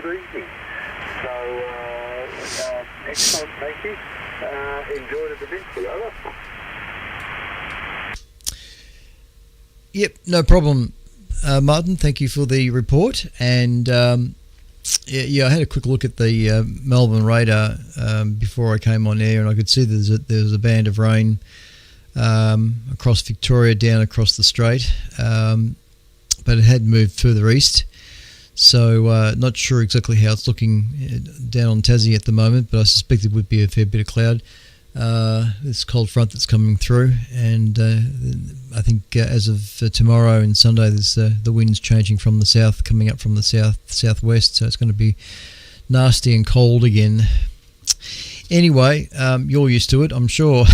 good evening. So, excellent, thank you. Enjoyed it a bit. Over. Yep, no problem, Martin. Thank you for the report. And I had a quick look at the Melbourne radar before I came on air, and I could see there was a band of rain across Victoria, down across the strait, but it had moved further east. So not sure exactly how it's looking down on Tassie at the moment, but I suspect there would be a fair bit of cloud. This cold front that's coming through, and I think as of tomorrow and Sunday, there's the wind's changing from the south, coming up from the southwest, so it's going to be nasty and cold again. Anyway, you're used to it, I'm sure.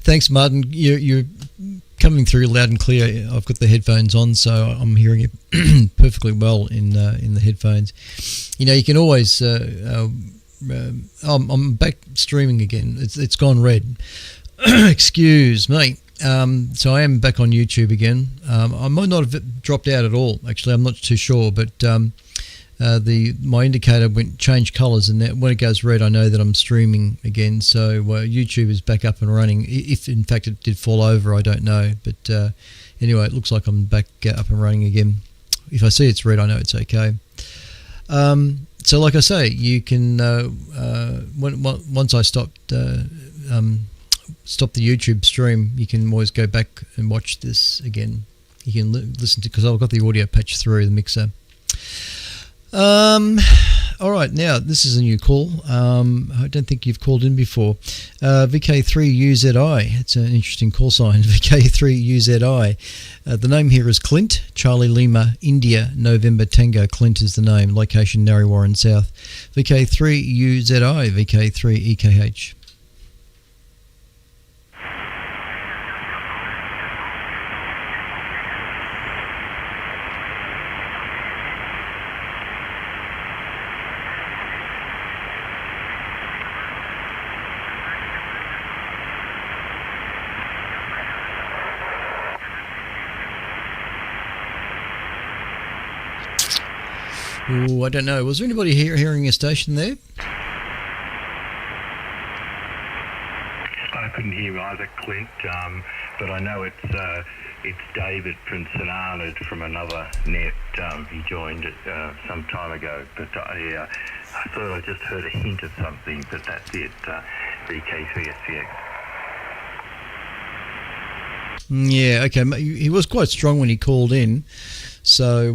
Thanks, Martin. You're coming through loud and clear. I've got the headphones on, so I'm hearing it perfectly well in the headphones. You can always. I'm back streaming again. It's gone red. Excuse me. So I am back on YouTube again. I might not have dropped out at all. Actually, I'm not too sure, but my indicator changed colours, and when it goes red, I know that I'm streaming again. So YouTube is back up and running. If in fact it did fall over, I don't know. But anyway, it looks like I'm back up and running again. If I see it's red, I know it's okay. So, like I say, you can once I stopped the YouTube stream, you can always go back and watch this again. You can listen to, because I've got the audio patch through the mixer. All right, now this is a new call. I don't think you've called in before. VK3UZI. It's an interesting call sign. VK3UZI. The name here is Clint. Charlie Lima, India, November Tango. Clint is the name. Location Narre Warren South. VK3UZI. VK3EKH. Oh, I don't know. Was there anybody here hearing a station there? I couldn't hear either, Clint, but I know it's David from St Arnaud from another net. He joined it some time ago, but I thought I just heard a hint of something, but that's it, VK3SCX. Yeah, okay. He was quite strong when he called in, so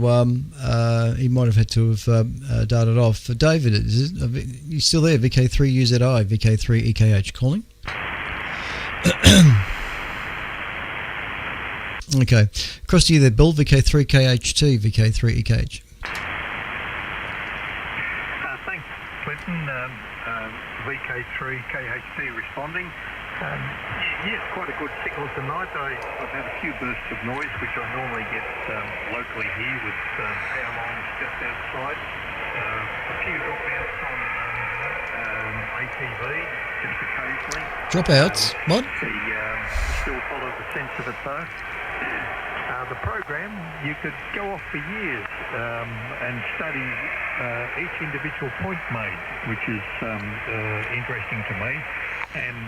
he might have had to have darted off. David, you still there? VK3UZI, VK3EKH calling. Okay. Across to you there, Bill, VK3KHT, VK3EKH. Thanks, Clinton. VK3KHT responding. Yes, quite a good signal tonight. I've had a few bursts of noise, which I normally get locally here with power lines just outside. A few dropouts on ATV, just occasionally. Dropouts? What? Still follow the sense of it though. The program, you could go off for years and study each individual point made, which is interesting to me. And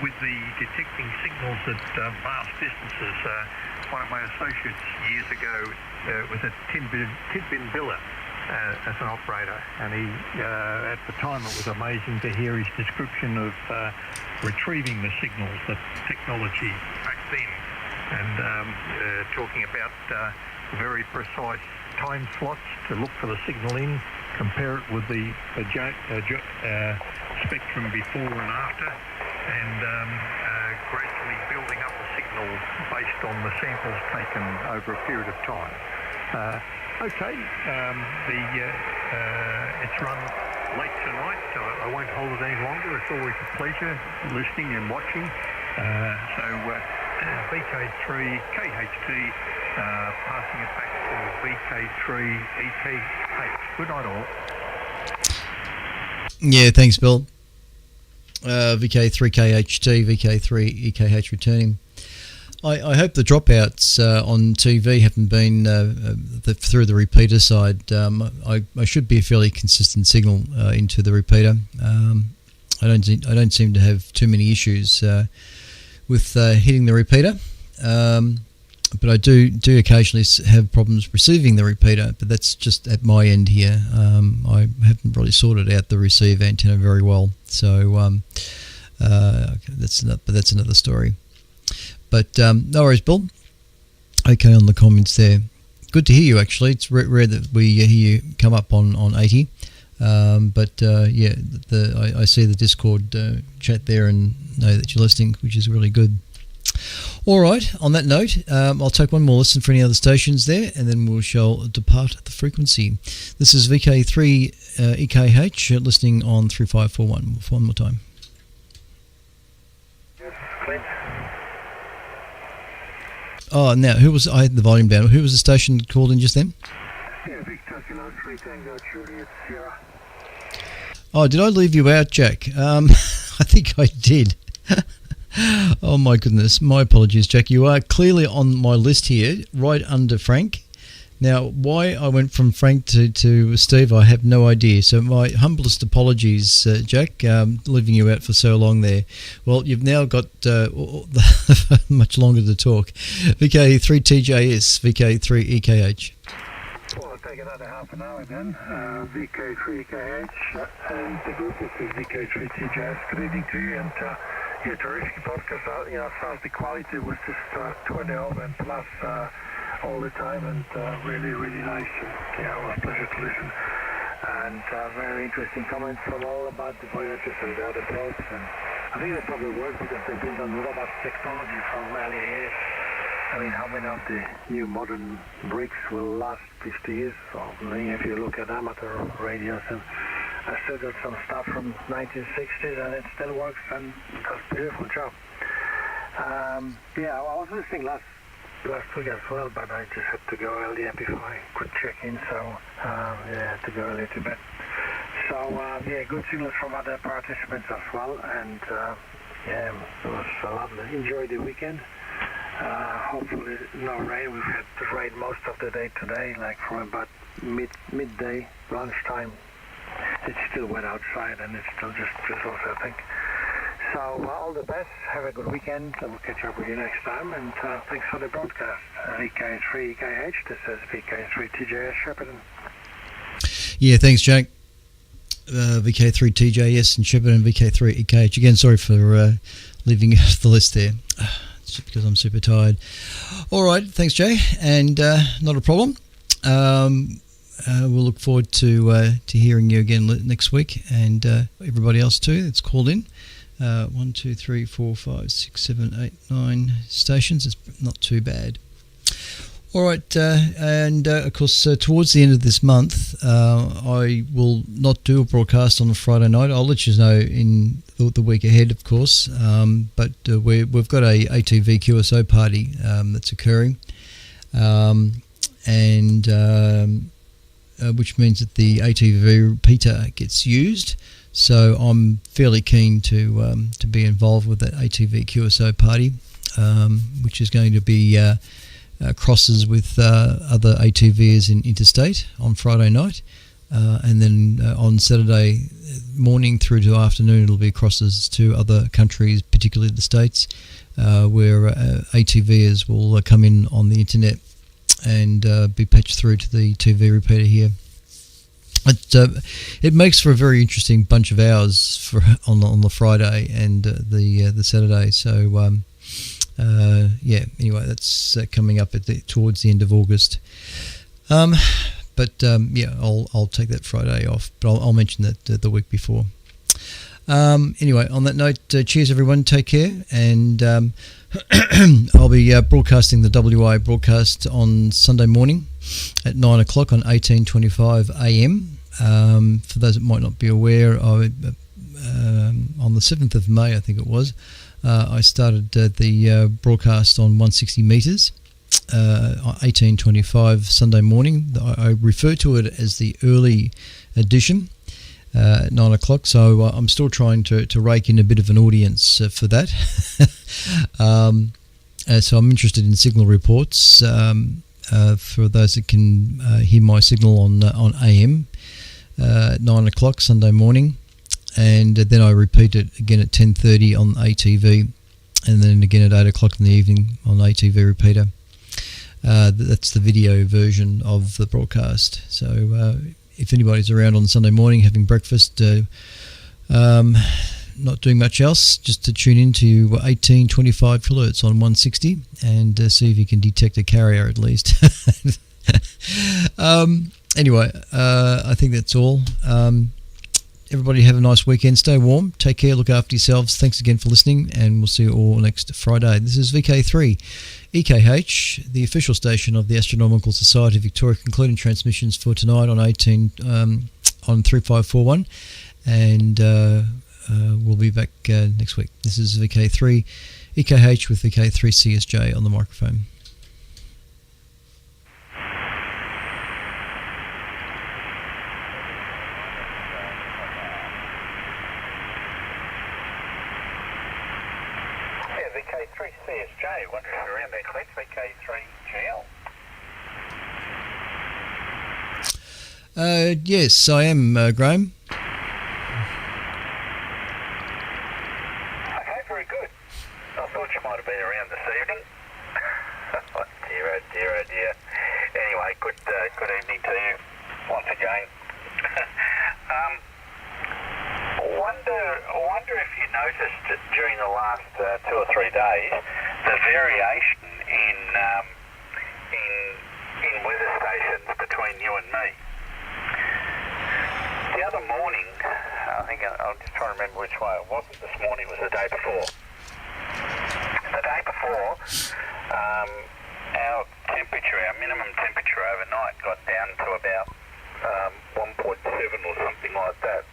with the detecting signals at vast distances, one of my associates years ago was at Tidbinbilla as an operator, and he at the time it was amazing to hear his description of retrieving the signals, the technology back then, and talking about very precise time slots to look for the signal in, compare it with the spectrum before and after, and gradually building up the signal based on the samples taken over a period of time. It's run late tonight, so I won't hold it any longer. It's always a pleasure listening and watching. VK3 KHT, passing it back to VK3 EKH. Good night all. Yeah, thanks, Bill. VK3KHT, VK3EKH returning. I hope the dropouts on TV haven't been through the repeater side. I should be a fairly consistent signal into the repeater. I don't seem to have too many issues with hitting the repeater, but I do occasionally have problems receiving the repeater. But that's just at my end here. I haven't really sorted out the receive antenna very well, so that's another story. But no worries, Bill. Okay, on the comments there. Good to hear you, actually. It's rare that we hear you come up on 80. But yeah, I see the Discord chat there and know that you're listening, which is really good. All right, on that note, I'll take one more listen for any other stations there, and then we shall depart the frequency. This is VK3 EKH listening on 3541. One more time. Oh, now, who was... I had the volume down. Who was the station called in just then? Yeah, Victor Kilo 3 Tango Juliet Sierra. Oh, did I leave you out, Jack? I think I did. Oh, my goodness. My apologies, Jack. You are clearly on my list here, right under Frank. Now, why I went from Frank to Steve, I have no idea. So my humblest apologies, Jack, leaving you out for so long there. Well, you've now got much longer to talk. VK3TJS, VK3EKH. Well, I'll take another half an hour then. VK3EKH, and the group is VK3TJS. Good evening to you, and yeah, terrific podcast. You know, as far as the quality was just 2.0 and plus all the time, and really, really nice. Yeah, it was a pleasure to listen. And very interesting comments from all about the voyages and the other probes. And I think they probably work because they've been on robot technology from early years. I mean, how many of the new modern bricks will last 50 years? So, I mean, if you look at amateur radios, and I still got some stuff from 1960s, and it still works and does a beautiful job. Yeah, I was listening last week as well, but I just had to go earlier before I could check in, so yeah, I had to go earlier to bed. So yeah, good signals from other participants as well, and yeah, it was lovely. Enjoy the weekend. Hopefully no rain. We've had rain most of the day today, like from about midday, lunchtime. It's still wet outside, and it's still just drizzles, I think. So all the best. Have a good weekend. We'll catch up with you next time. And thanks for the broadcast. VK3 EKH. This is VK3 TJS Shepparton. Yeah, thanks, Jack. VK3 TJS and Shepparton, VK3 EKH. Again, sorry for leaving you off the list there. It's just because I'm super tired. All right, thanks, Jay. And not a problem. We'll look forward to hearing you again next week, and everybody else too that's called in. 1, 2, 3, 4, 5, 6, 7, 8, 9 stations. It's not too bad. All right, and of course, towards the end of this month, I will not do a broadcast on a Friday night. I'll let you know in the week ahead, of course. But we've got a ATV QSO party that's occurring, and which means that the ATV repeater gets used. So I'm fairly keen to be involved with that ATV QSO party, which is going to be crosses with other ATVs in interstate on Friday night, and then on Saturday morning through to afternoon it'll be crosses to other countries, particularly the States, where ATVs will come in on the internet and be patched through to the TV repeater here. It makes for a very interesting bunch of hours on the Friday and the Saturday. So yeah. Anyway, that's coming up towards the end of August. But yeah, I'll take that Friday off. But I'll mention that the week before. Anyway, on that note, cheers everyone. Take care, and I'll be broadcasting the WI broadcast on Sunday morning at 9 o'clock on 1825 AM. For those that might not be aware, on the 7th of May, I think it was, I started the broadcast on 160 metres, 1825 Sunday morning. I refer to it as the early edition at 9 o'clock, so I'm still trying to rake in a bit of an audience for that. So I'm interested in signal reports for those that can hear my signal on AM at 9 o'clock Sunday morning, and then I repeat it again at 10:30 on ATV, and then again at 8 o'clock in the evening on ATV repeater. That's the video version of the broadcast. So if anybody's around on Sunday morning having breakfast, not doing much else, just to tune in to 1825 kilohertz on 160 and see if you can detect a carrier at least. Anyway, I think that's all. Everybody have a nice weekend. Stay warm. Take care. Look after yourselves. Thanks again for listening, and we'll see you all next Friday. This is VK3 EKH, the official station of the Astronomical Society of Victoria, concluding transmissions for tonight on 3541, and we'll be back next week. This is VK3 EKH with VK3 CSJ on the microphone. VK3 CSJ, wondering around there, Clint, VK3 GL. Yes, I am, Graham. Okay, very good. I thought you might have been around this evening. Oh dear. Anyway, good evening to you once again. I wonder if you noticed that during the last 2 or 3 days the variation in weather stations between you and me. The other morning, I think I'm just trying to remember which way it wasn't this morning, it was the day before. The day before, our temperature, our minimum temperature overnight got down to about 1.7 or something like that.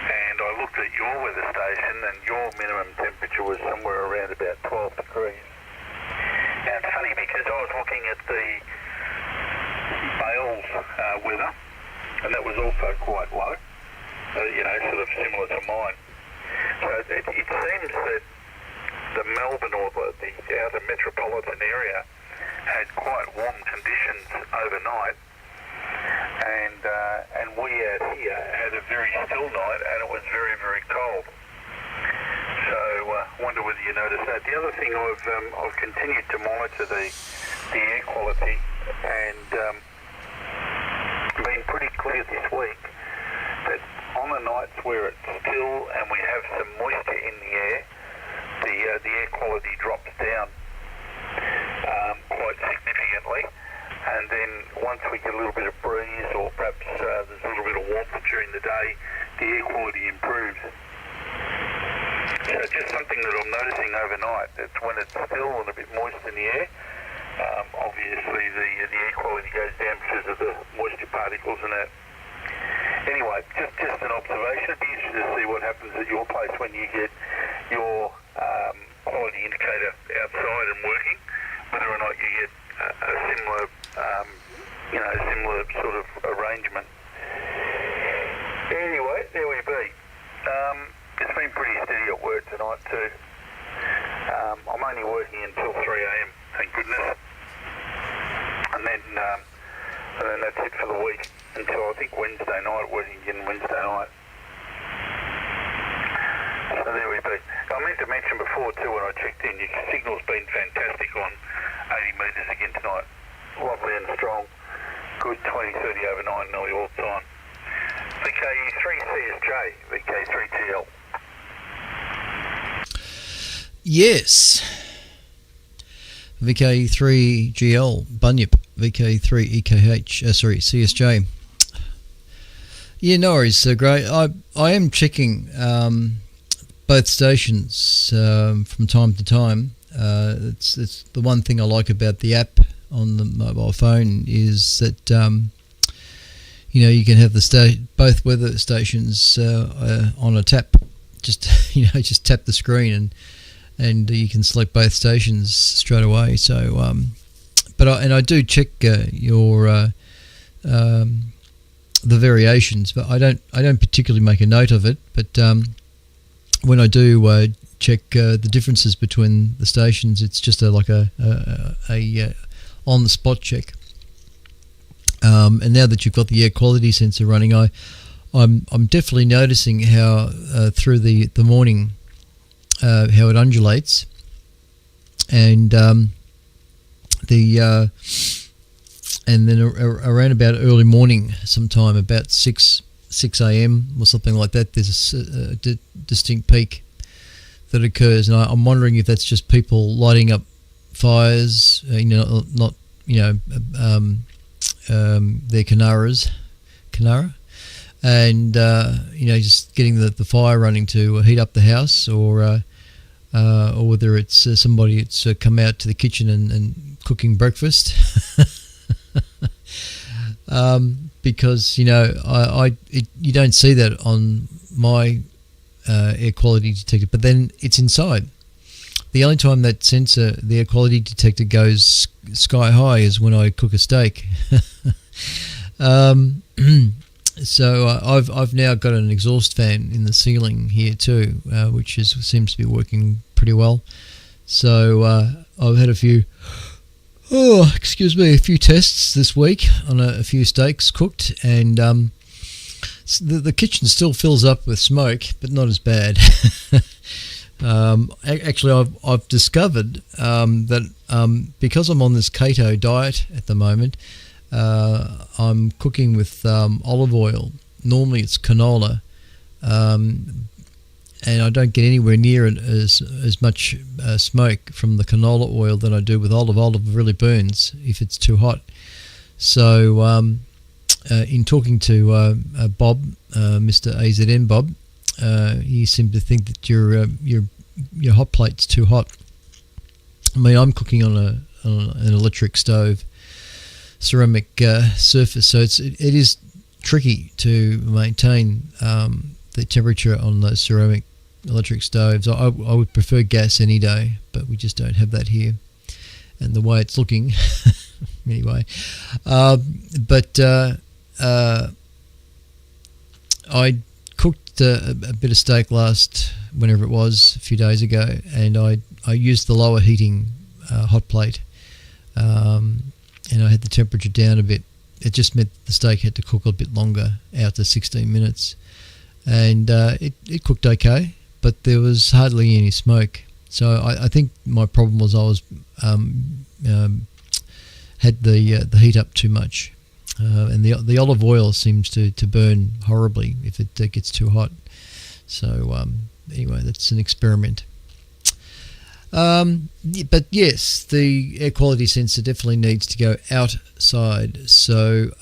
And I looked at your weather station and your minimum temperature was somewhere around about 12 degrees. Now it's funny because I was looking at the Bales weather, and that was also quite low, sort of similar to mine. So it seems that the Melbourne or the outer metropolitan area had quite warm conditions overnight, and we out here had a very still night, and it was very, very cold. So I wonder whether you noticed that. The other thing, I've continued to monitor the air quality, and been pretty clear this week that on the nights where it's still and we have some moisture in the air, the air quality drops down quite significantly. And then once we get a little bit of breeze, or perhaps there's a little bit of warmth during the day, the air quality improves. So just something that I'm noticing overnight, it's when it's still and a bit moist in the air, obviously the air quality goes down because of the moisture particles and that. Anyway, just an observation. It'd be interesting to see what happens at your place when you get your quality indicator outside and working, whether or not you get a similar sort of arrangement. Anyway, there we be. It's been pretty steady at work tonight too. I'm only working until 3 a.m, thank goodness. And then that's it for the week until I think Wednesday night, working again Wednesday night. So there we be. I meant to mention before too when I checked in, your signal's been fantastic on 80 metres again tonight. Lovely and strong. Good 20-30 over 9 nearly all the time. VK3 CSJ, VK3 GL. Yes. VK3GL, Bunyip, VK3 EKH, CSJ. Yeah, no worries, great. I am checking both stations from time to time. It's the one thing I like about the app on the mobile phone is that you can have both weather stations on a tap. Just tap the screen and you can select both stations straight away. So, I do check your the variations, but I don't particularly make a note of it. But when I do check the differences between the stations. It's just like a on the spot check. And now that you've got the air quality sensor running, I'm definitely noticing how through the morning how it undulates, and and then around about early morning, sometime about 6 a.m. or something like that, there's a distinct peak that occurs, and I'm wondering if that's just people lighting up fires, not their Canara, and just getting the fire running to heat up the house, or whether it's somebody that's come out to the kitchen and cooking breakfast. Because you don't see that on my air quality detector, but then it's inside. The only time that sensor, the air quality detector, goes sky high is when I cook a steak. So I've now got an exhaust fan in the ceiling here too, which seems to be working pretty well. So I've had a few tests this week on a few steaks cooked, and the kitchen still fills up with smoke, but not as bad. Actually, I've discovered that because I'm on this keto diet at the moment, I'm cooking with olive oil. Normally it's canola, and I don't get anywhere near as much smoke from the canola oil than I do with olive. Olive really burns if it's too hot. So in talking to Bob, Mr. AZN Bob, he seemed to think that your hot plate's too hot. I mean, I'm cooking on an electric stove, ceramic surface, so it is tricky to maintain the temperature on those ceramic electric stoves. I would prefer gas any day, but we just don't have that here, and the way it's looking anyway. But I cooked a bit of steak whenever it was, a few days ago, and I used the lower heating hot plate, and I had the temperature down a bit. It just meant the steak had to cook a bit longer, out to 16 minutes, and it cooked okay, but there was hardly any smoke. So I think my problem was I was had the heat up too much, and the olive oil seems to burn horribly if it gets too hot. So anyway, that's an experiment. But yes, the air quality sensor definitely needs to go outside. So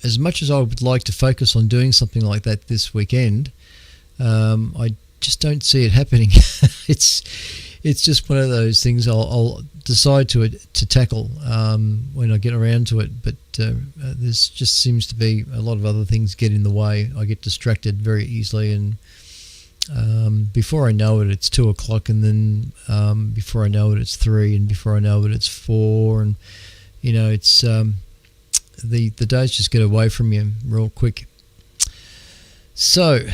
as much as I would like to focus on doing something like that this weekend, I just don't see it happening. It's just one of those things I'll decide to tackle when I get around to it. But there's just seems to be a lot of other things get in the way. I get distracted very easily, and before I know it, it's 2 o'clock, and then before I know it, it's 3, and before I know it, it's 4, and it's the days just get away from you real quick. So,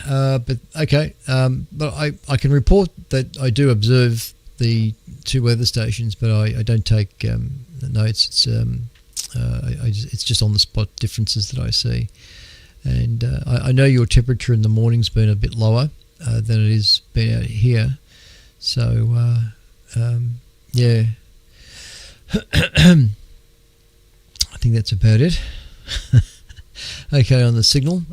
but okay, but I can report that I do observe the 2 weather stations, but I don't take notes. It's just on the spot differences that I see. And I know your temperature in the morning's been a bit lower than it has been out here. So, yeah. I think that's about it. Okay, on the signal.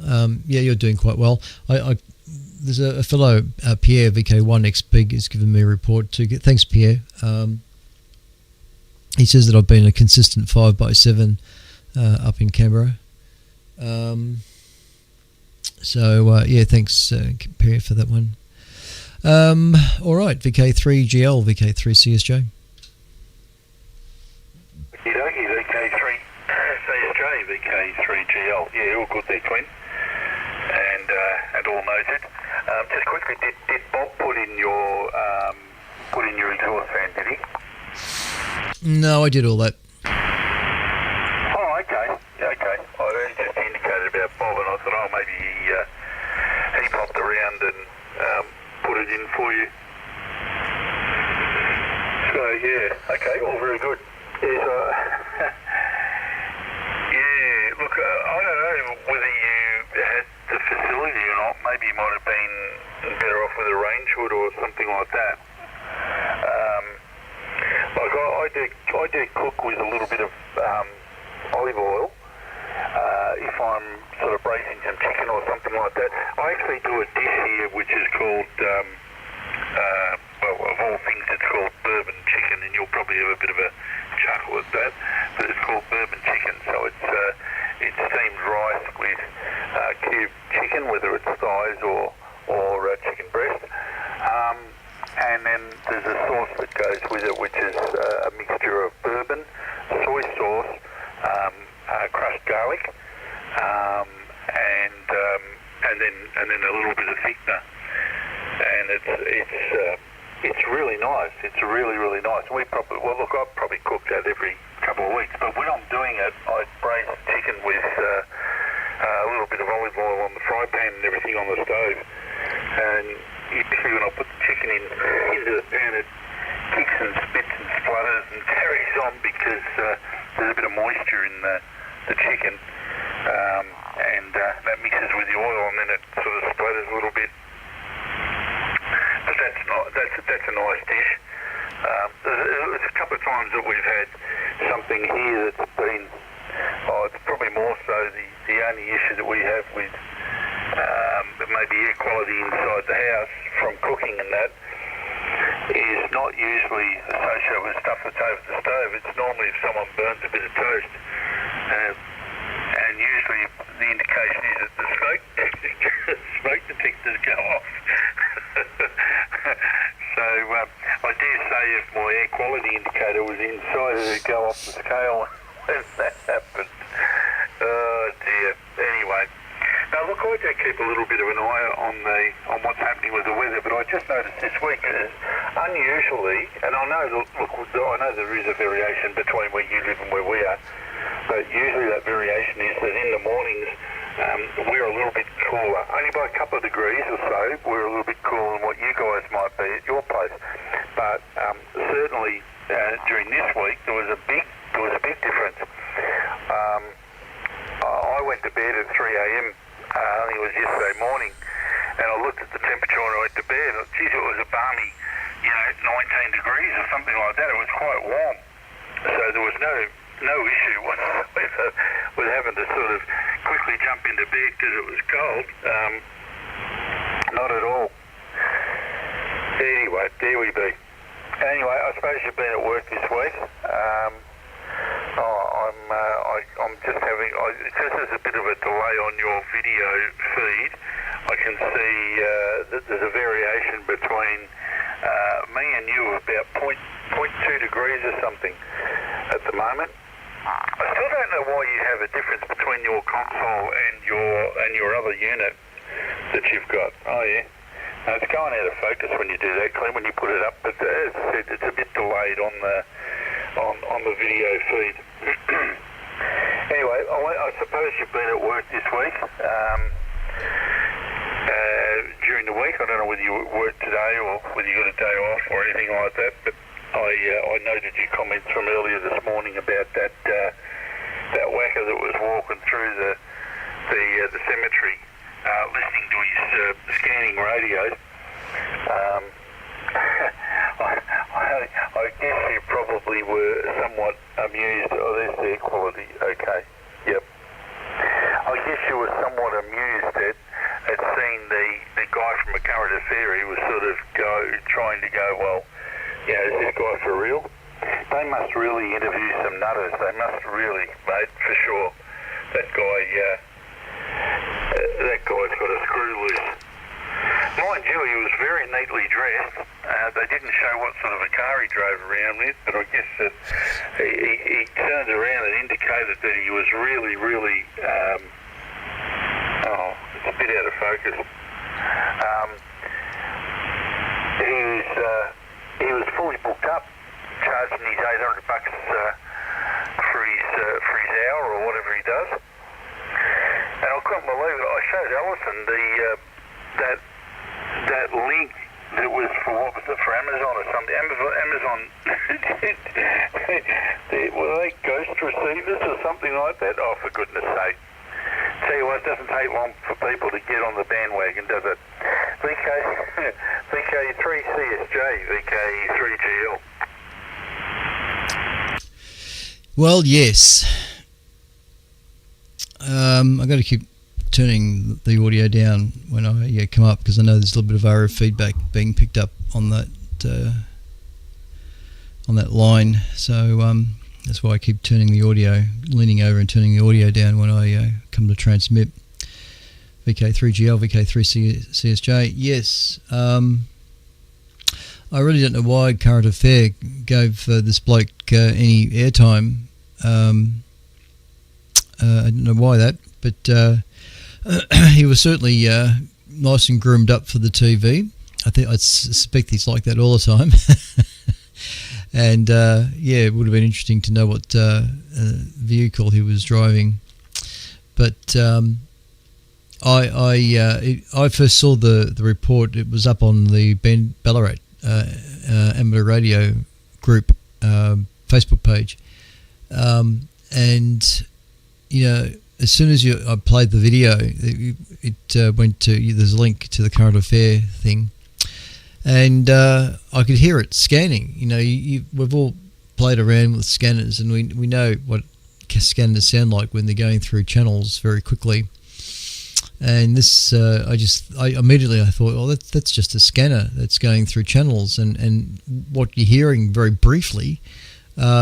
Yeah, you're doing quite well. There's a fellow, Pierre, VK1XP, has given me a report too. Thanks, Pierre. He says that I've been a consistent 5x7 up in Canberra. So, yeah, thanks, Pierre, for that one. All right, VK3GL, VK3CSJ. Okey-dokey, VK3CSJ, VK3GL. Yeah, all good there, twin. And all noted. Just quickly, did Bob put in your exhaust fan, did he? No, I did all that. Oh, okay. Yeah, okay. I only just indicated about Bob, and I thought, maybe he popped around and maybe you might have been better off with a range hood or something like that. I do cook with a little bit of olive oil if I'm sort of braising some chicken or something like that. I actually do a dish here which is called, well, of all things, it's called bourbon chicken, and you'll probably have a bit of a chuckle at that, but it's called bourbon chicken. So it's steamed rice with cubed chicken, whether it's thighs or chicken breast. And then there's a sauce that goes with it, which is a mixture of bourbon, soy sauce, crushed garlic, and then a little bit of thickener. And it's really nice. It's really, really nice. I've probably cooked that every couple of weeks, but when I'm doing it, I braise chicken with a little bit of olive oil on the fry pan and everything on the stove. And usually when I put the chicken into the pan, it kicks and spits and splutters and carries on because there's a bit of moisture in the chicken, and that mixes with the oil, and then it sort of splutters a little bit. But that's a nice dish. There's a couple of times that we've had something here that's been, it's probably more so the only issue that we have with maybe air quality inside the house from cooking and that is not usually associated with stuff that's over the stove. It's normally if someone burns a bit of toast, and usually the indication is that the smoke detectors go off. So I dare say if my air quality indicator was inside, it would go off the scale when that happened. Oh dear. Anyway. Now look, I do keep a little bit of an eye on what's happening with the weather, but I just noticed this week that unusually, and I know there is a variation between where you live and where we are, but usually that variation is that in the mornings we're a little bit cooler, only by a couple of degrees or so. We're a little bit cooler than what you guys might be at your place, but certainly during this week there was a big difference. I went to bed at 3 a.m. I think it was yesterday morning, and I looked at the temperature when I went to bed, and geez, it was a balmy, 19 degrees or something like that. It was quite warm, so there was no issue whatsoever with having to sort of quickly jump into bed because it was cold. Not at all. Anyway, there we be. Anyway, I suppose you've been at work this week. I'm just having, because there's a bit of a delay on your video feed, I can see that there's a variation between me and you of about 0.2 degrees or something at the moment. I still don't know why you have a difference between your console and your other unit that you've got. Oh yeah. It's going out of focus when you do that, Clint, when you put it up, but as I said, it's a bit delayed on the video feed. Anyway, I suppose you've been at work this week. During the week, I don't know whether you worked today or whether you got a day off or anything like that, but I noted your comments from earlier this morning about that whacker that was walking through the cemetery, listening to his scanning radio. I guess you probably were somewhat amused. Oh, there's the air quality. Okay. Yep. I guess you were somewhat amused at seeing the guy from a current affair. He was sort of trying to go, well, is this guy for real? They must really interview some nutters. They must really, mate, for sure. That guy's got a screw loose. Mind you, he was very neatly dressed. They didn't show what sort of a car he drove around with, but I guess that he turned around and indicated that he was really, really, it's a bit out of focus. He was fully booked up, charging his $800 for his hour or whatever he does. And I couldn't believe it. I showed Alison that link that was for, what was it, for Amazon or something? Amazon, were they ghost receivers or something like that? Oh, for goodness sake. Tell you what, it doesn't take long for people to get on the bandwagon, does it? VK3CSJ, VK3GL. Well, yes. I've got to keep turning the audio down when I come up, because I know there's a little bit of RF feedback being picked up on that line. So that's why I keep turning the audio, leaning over and turning the audio down when I come to transmit. VK3GL, VK3CSJ. Yes. I really don't know why Current Affair gave this bloke any airtime. I don't know why that, but he was certainly nice and groomed up for the TV. I suspect he's like that all the time. And it would have been interesting to know what vehicle he was driving. But I first saw the report. It was up on the Ben Ballarat amateur radio group Facebook page, and as soon as I played the video, it went to there's a link to the Current Affair thing, and I could hear it scanning. We've all played around with scanners, and we know what scanners sound like when they're going through channels very quickly. And this, I immediately thought, oh, that's just a scanner that's going through channels, and what you're hearing very briefly,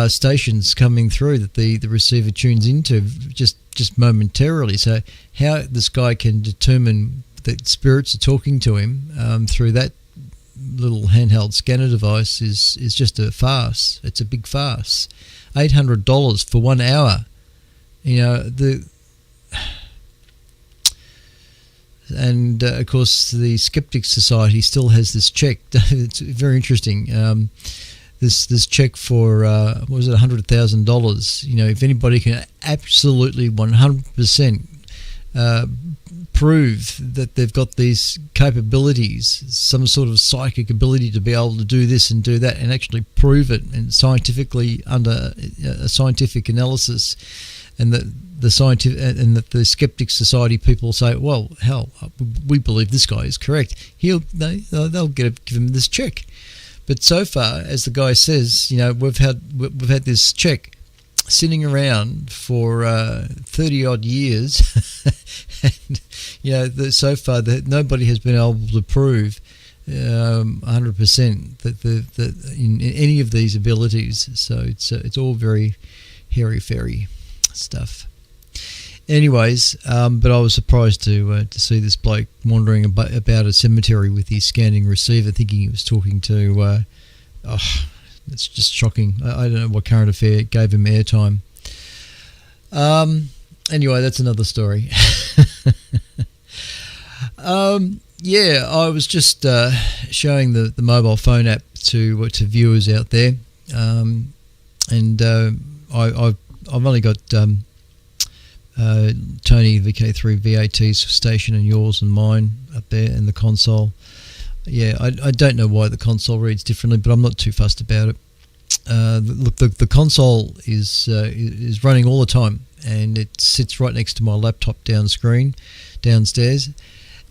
stations coming through that the receiver tunes into just momentarily. So how this guy can determine that spirits are talking to him through that little handheld scanner device is just a farce. It's a big farce. $800 for 1 hour. And of course, the Skeptics Society still has this check. It's very interesting. This check for what was it, $100,000? If anybody can absolutely 100% prove that they've got these capabilities, some sort of psychic ability to be able to do this and do that, and actually prove it, and scientifically under a scientific analysis, and the scientific and that the Skeptics Society people say, well, hell, we believe this guy is correct. They'll give him this check. But so far, as the guy says, we've had this check sitting around for 30 odd years, and so far that nobody has been able to prove 100% that in any of these abilities. So it's all very hairy-fairy stuff. Anyways, but I was surprised to see this bloke wandering about a cemetery with his scanning receiver, thinking he was talking to. It's just shocking. I don't know what Current Affair gave him airtime. Anyway, that's another story. I was just showing the mobile phone app to viewers out there, and I've only got Tony VK3 VAT's station and yours and mine up there, and the console. I don't know why the console reads differently, but I'm not too fussed about it. Look, the console is running all the time, and it sits right next to my laptop downstairs,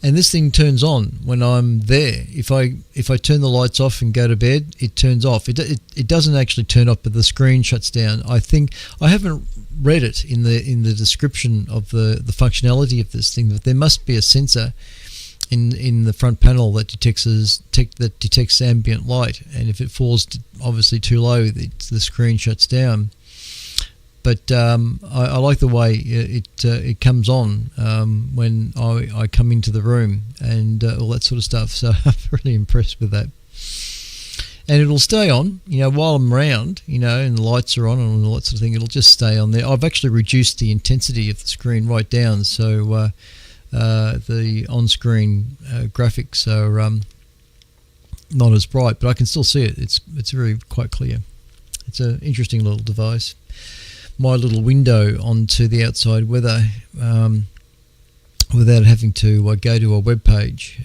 and this thing turns on when I'm there. If I turn the lights off and go to bed, it turns off. It doesn't actually turn off, but the screen shuts down. I think I haven't read it in the description of the functionality of this thing, but there must be a sensor in the front panel that detects ambient light, and if it falls obviously too low, the screen shuts down. But I like the way it comes on when I come into the room and all that sort of stuff. So I'm really impressed with that. And it'll stay on, while I'm around, and the lights are on and all that sort of thing. It'll just stay on there. I've actually reduced the intensity of the screen right down, so the on-screen graphics are not as bright, but I can still see it. It's very quite clear. It's an interesting little device. My little window onto the outside weather, without having to go to a web page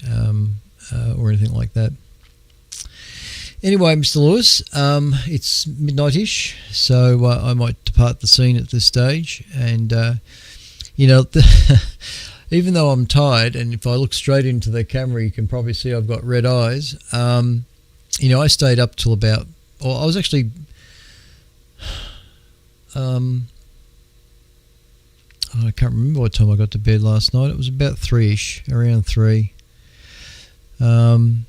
or anything like that. Anyway, Mr. Lewis, it's midnight-ish, so I might depart the scene at this stage. And Even though I'm tired, and if I look straight into the camera, you can probably see I've got red eyes. I stayed up till about, or I was actually, I can't remember what time I got to bed last night. It was about 3ish, around 3. And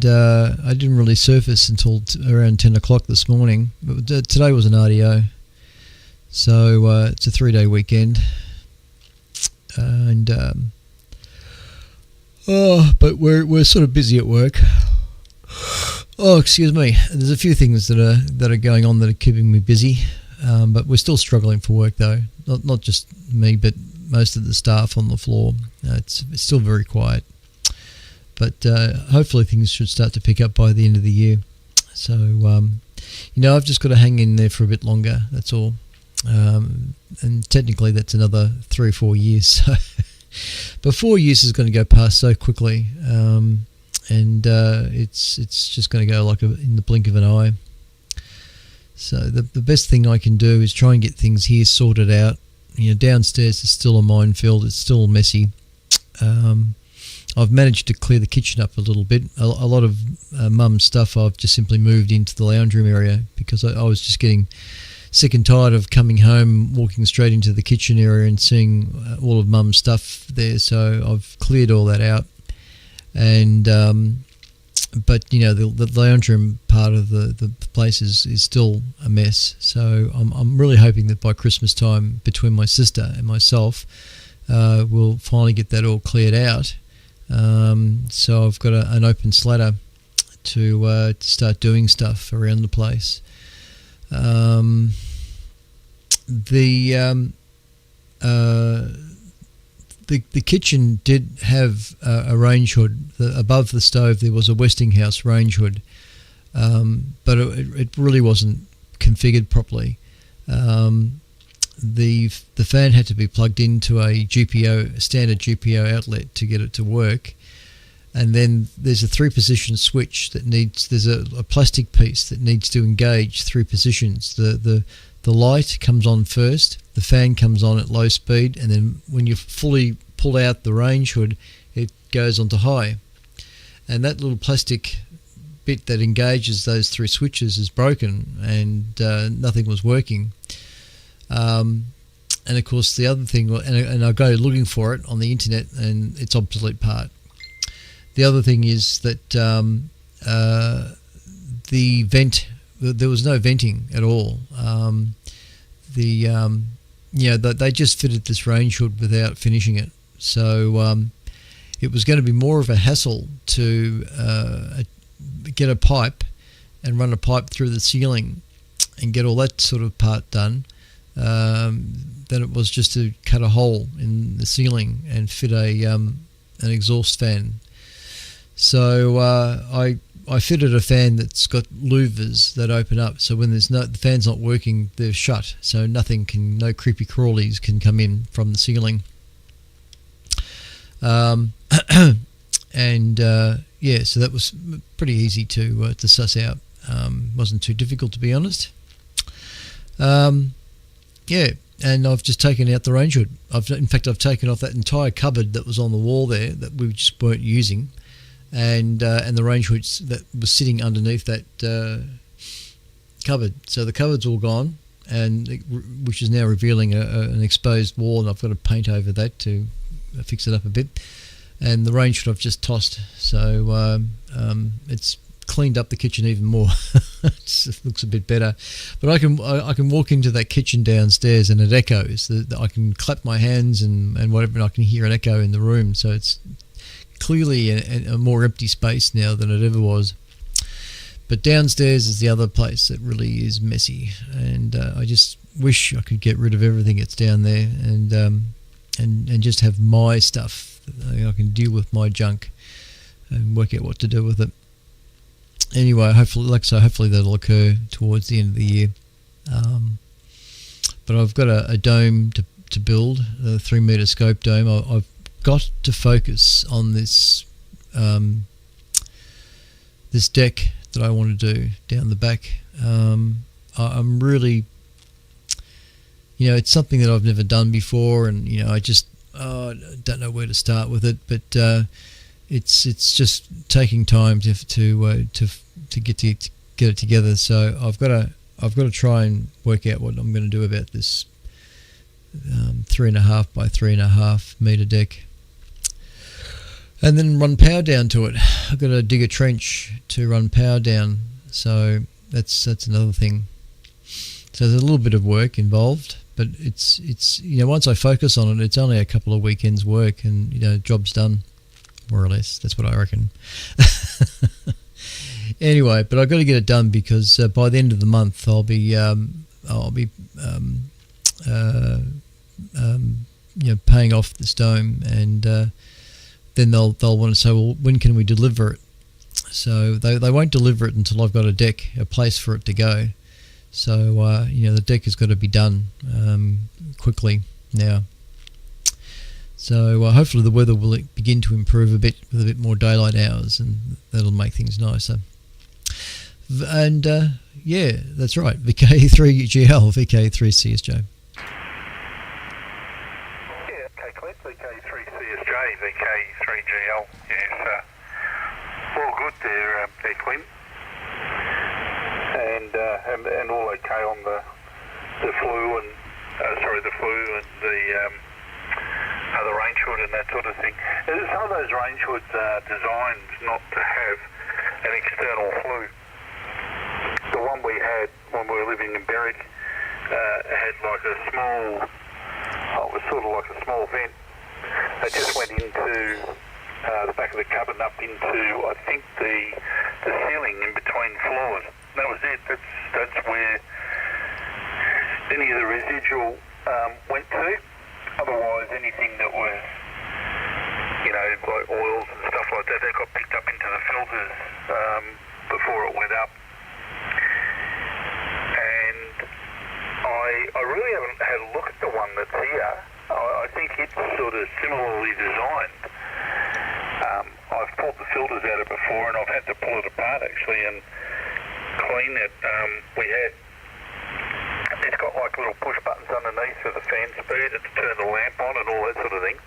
I didn't really surface until around 10 o'clock this morning. But today was an RDO, so it's a 3-day weekend. But we're sort of busy at work. Oh, excuse me. There's a few things that are going on that are keeping me busy, but we're still struggling for work though. Not just me, but most of the staff on the floor. It's still very quiet, but hopefully things should start to pick up by the end of the year. So I've just got to hang in there for a bit longer. That's all. And technically that's another 3 or 4 years. So, but 4 years is going to go past so quickly, and it's just going to go like in the blink of an eye. So the best thing I can do is try and get things here sorted out. Downstairs is still a minefield. It's still messy. I've managed to clear the kitchen up a little bit. A lot of mum's stuff I've just simply moved into the lounge room area because I was just getting sick and tired of coming home, walking straight into the kitchen area and seeing all of mum's stuff there. So I've cleared all that out. And but the lounge room part of the place is still a mess. So I'm really hoping that by Christmas time, between my sister and myself, we'll finally get that all cleared out. So I've got an open sladder to start doing stuff around the place. The kitchen did have a range hood. Above the stove there was a Westinghouse range hood, but it really wasn't configured properly. The fan had to be plugged into a standard GPO outlet to get it to work. And then there's a 3-position switch there's a plastic piece that needs to engage 3 positions. The light comes on first, the fan comes on at low speed, and then when you fully pull out the range hood, it goes onto high. And that little plastic bit that engages those 3 switches is broken, and nothing was working. And of course the other thing, and I go looking for it on the internet, and it's obsolete part. The other thing is that the vent, there was no venting at all. They just fitted this range hood without finishing it. So it was going to be more of a hassle to get a pipe and run a pipe through the ceiling and get all that sort of part done than it was just to cut a hole in the ceiling and fit an exhaust fan. So I fitted a fan that's got louvers that open up, so when the fan's not working, they're shut, so no creepy crawlies can come in from the ceiling. So that was pretty easy to suss out. Wasn't too difficult, to be honest. And I've just taken out the range hood. I've taken off that entire cupboard that was on the wall there that we just weren't using. And the range hood that was sitting underneath that cupboard. So the cupboard's all gone, which is now revealing an exposed wall, and I've got to paint over that to fix it up a bit. And the range hood I've just tossed, so it's cleaned up the kitchen even more. It looks a bit better. But I can walk into that kitchen downstairs and it echoes. I can clap my hands and whatever, and I can hear an echo in the room. So it's clearly a more empty space now than it ever was. But downstairs is the other place that really is messy, and I just wish I could get rid of everything that's down there and just have my stuff. I can deal with my junk and work out what to do with it. Anyway, hopefully that'll occur towards the end of the year. But I've got a dome to build, a 3-meter scope dome. I've got to focus on this this deck that I want to do down the back. I'm really it's something that I've never done before, and I just don't know where to start with it. But it's just taking time to get it together. So I've got to try and work out what I'm going to do about this 3.5 by 3.5 meter deck, and then run power down to it. I've got to dig a trench to run power down. So that's another thing. So there's a little bit of work involved, but it's once I focus on it, it's only a couple of weekends work, and job's done, more or less. That's what I reckon. Anyway, but I've got to get it done because by the end of the month I'll be paying off this dome, and then they'll want to say, well, when can we deliver it? So they won't deliver it until I've got a place for it to go. So the deck has got to be done quickly now. So hopefully the weather will begin to improve a bit with a bit more daylight hours, and that'll make things nicer. And that's right, VK3GL, VK3CSJ. Yeah, okay, Clint, VK3CSJ, VK3GL, yes, all good there, Clint. And all okay on the flu and the range hood and that sort of thing. Some of those range hoods are designed not to have an external flue. The one we had when we were living in Berwick had like a small, it was sort of like a small vent that just went into the back of the cupboard and up into, I think, the ceiling in between floors. That was it. That's where any of the residual went to. Otherwise, anything that was, like oils and stuff like that, they got picked up into the filters before it went up. And I really haven't had a look at the one that's here. I think it's sort of similarly designed. I've pulled the filters out of it before, and I've had to pull it apart actually and clean it. It's got like little push buttons underneath for the fan speed and to turn the lamp on and all that sort of thing.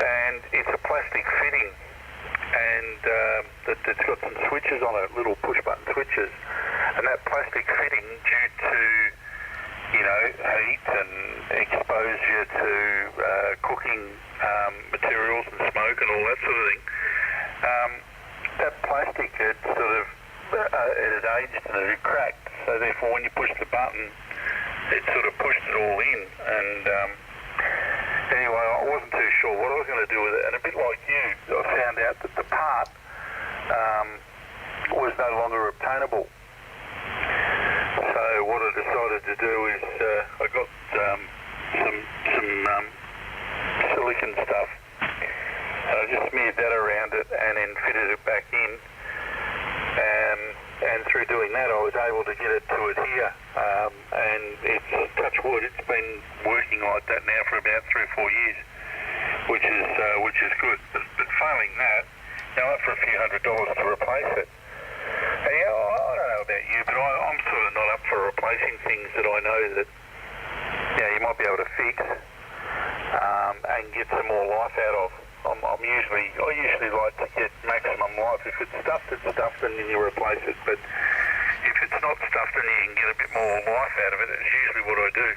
And it's a plastic fitting, and it's got some switches on it, little push button switches. And that plastic fitting, due to heat and exposure to cooking materials and smoke and all that sort of thing, that plastic had sort of it had aged and it had cracked. So therefore, when you push the button, it sort of pushed it all in. And anyway, I wasn't too sure what I was going to do with it. And a bit like you, I found out that the part was no longer obtainable. So what I decided to do is I got some silicon stuff. And I just smeared that around it and then fitted it back in. And through doing that, I was able to get it to adhere. And it's, touch wood, it's been working like that now for about 3 or 4 years, which is good. But failing that, up for a few $100s to replace it. And, I don't know about you, but I'm sort of not up for replacing things that I know that you might be able to fix and get some more life out of. I usually like to get maximum life. If it's stuffed, it's stuffed, and then you replace it. But if it's not stuffed and you can get a bit more life out of it, it's usually what I do.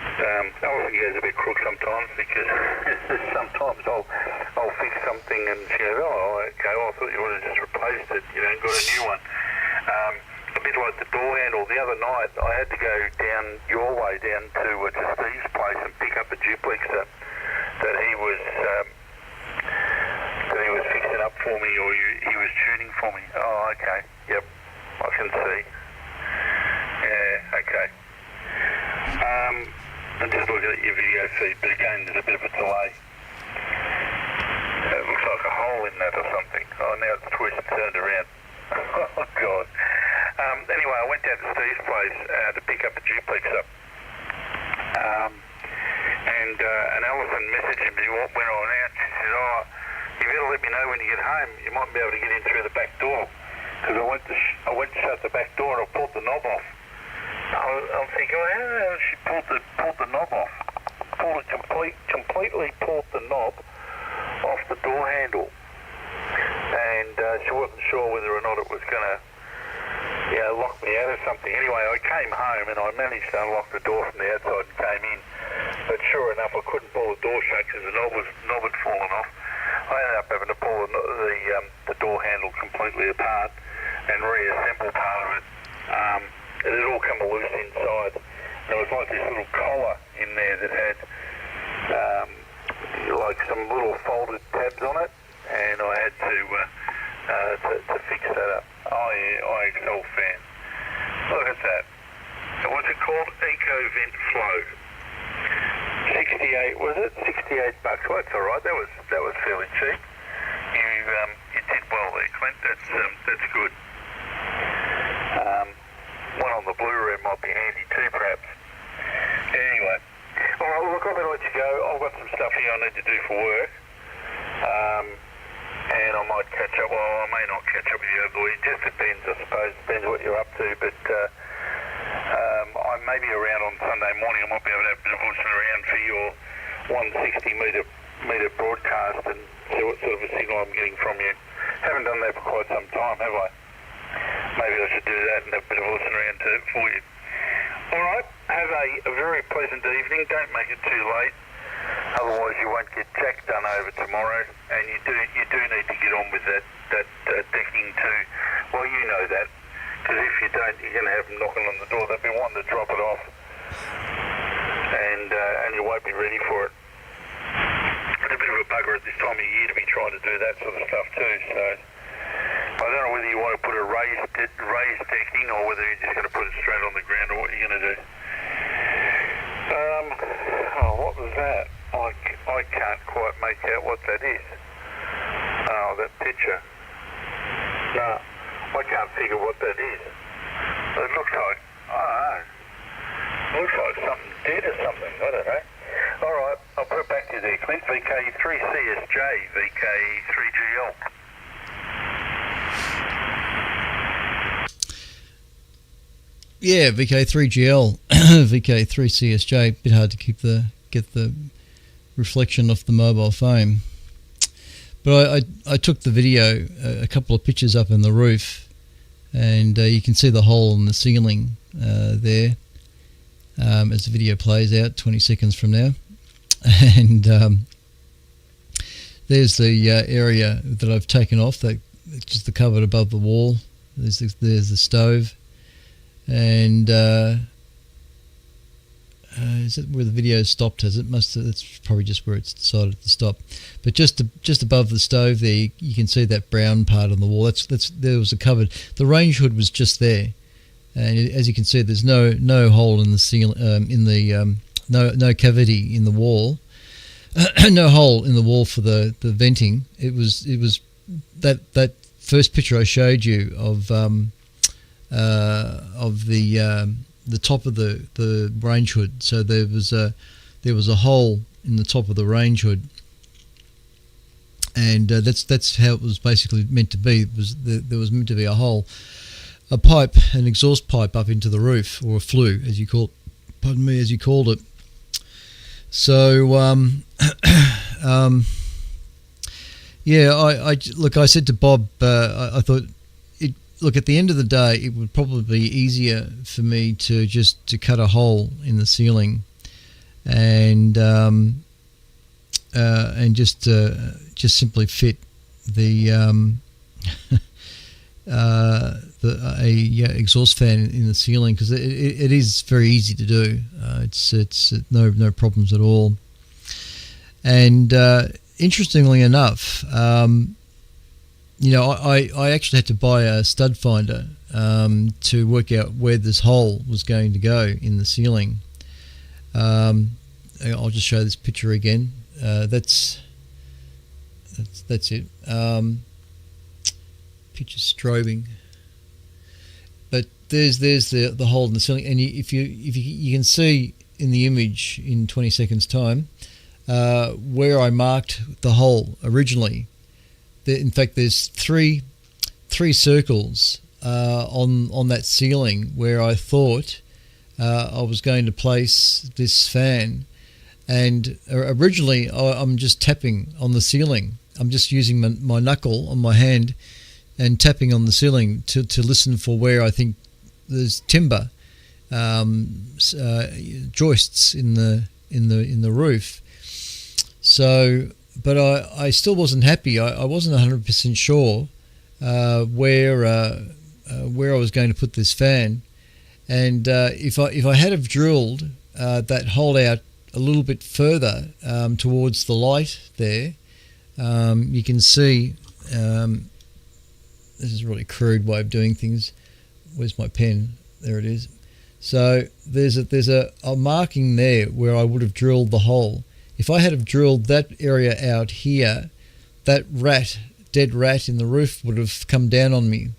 I also goes a bit crook sometimes because sometimes I'll fix something and she goes, oh, okay, well, I thought you would have just replaced it, and got a new one. A bit like the door handle. The other night I had to go down your way down to Steve's place and pick up a duplexer that he was fixing up for me, or he was tuning for me. Oh, okay. Yep, I can see. Yeah, okay. I'm just looking at your video feed, but again, there's a bit of a delay. It looks like a hole in that or something. Oh, now it's twisted, turned around. Oh, God. Anyway, I went down to Steve's place to pick up a duplexer. And Alison messaged me when I went out. She said, oh, you better let me know when you get home. You might be able to get in through the back door. Because I went to shut the back door and I pulled the knob off. I'm thinking, well, how she pulled the knob off? Completely pulled the knob off the door handle, and she wasn't sure whether or not it was going to, lock me out or something. Anyway, I came home and I managed to unlock the door from the outside and came in. But sure enough, I couldn't pull the door shut because the knob had fallen off. I ended up having to pull the door handle completely apart and reassemble part of it. It had all come loose inside. There was like this little collar in there that had like some little folded tabs on it, and I had to fix that up. Oh yeah, IXL fan. Look at that. What's it called? EcoVent Flow. 68, was it? $68. Well, that's all right. That was fairly cheap. You did well there, Clint. That's good. One on the Blu-ray might be handy too, perhaps. Anyway, all right. Look, I'm going to let you go. I've got some stuff here I need to do for work, and I might catch up. Well, I may not catch up with you over the week. It just depends, I suppose. Depends what you're up to, but. I may be around on Sunday morning. I might be able to have a bit of listening around for your 160 metre broadcast and see what sort of a signal I'm getting from you. Haven't done that for quite some time, have I? Maybe I should do that and have a bit of a listen around to it for you. All right, have a very pleasant evening. Don't make it too late, otherwise you won't get jack done over tomorrow. And you do need to get on with that decking too. Well, you know that. Because if you don't, you're going to have them knocking on the door. They'll be wanting to drop it off, and you won't be ready for it. It's a bit of a bugger at this time of year to be trying to do that sort of stuff too. So I don't know whether you want to put a raised decking or whether you're just going to put it straight on the ground or what you're going to do. What was that? I can't quite make out what that is. Oh, that picture. No. I can't figure what that is. But it looks like, looks like something dead or something. I don't know. All right, I'll put it back to you there, Clint. VK3CSJ, VK3GL. Yeah, VK3GL, VK3CSJ. Bit hard to get the reflection off the mobile phone. But I took the video, a couple of pictures up in the roof, and you can see the hole in the ceiling there as the video plays out 20 seconds from now. And there's the area that I've taken off, just the cupboard above the wall. There's the stove, and is it where the video stopped? That's probably just where it's decided to stop. But just above the stove there, you can see that brown part on the wall. There was a cupboard. The range hood was just there, and as you can see, there's no hole in the ceiling, no cavity in the wall, no hole in the wall for the venting. It was that first picture I showed you of the top of the range hood. So there was a hole in the top of the range hood, and that's how it was basically meant to be. There was meant to be a hole, a pipe, an exhaust pipe up into the roof, or a flue as you called it. So yeah, I said to Bob, I thought, look, at the end of the day, it would probably be easier for me to cut a hole in the ceiling, and just simply fit the exhaust fan in the ceiling, because it is very easy to do. It's no problems at all. And interestingly enough, I actually had to buy a stud finder to work out where this hole was going to go in the ceiling. I'll just show this picture again. That's it. Picture strobing, but there's the hole in the ceiling, and if you can see in the image in 20 seconds time where I marked the hole originally. In fact, there's three circles on that ceiling where I thought I was going to place this fan, and originally I'm just tapping on the ceiling. I'm just using my knuckle on my hand and tapping on the ceiling to listen for where I think there's timber joists in the roof. So, but I still wasn't happy. I wasn't 100% sure where I was going to put this fan, and if I had have drilled that hole out a little bit further towards the light there, you can see. This is a really crude way of doing things. Where's my pen? There it is. So there's a marking there where I would have drilled the hole. If I had have drilled that area out here, that dead rat in the roof would have come down on me.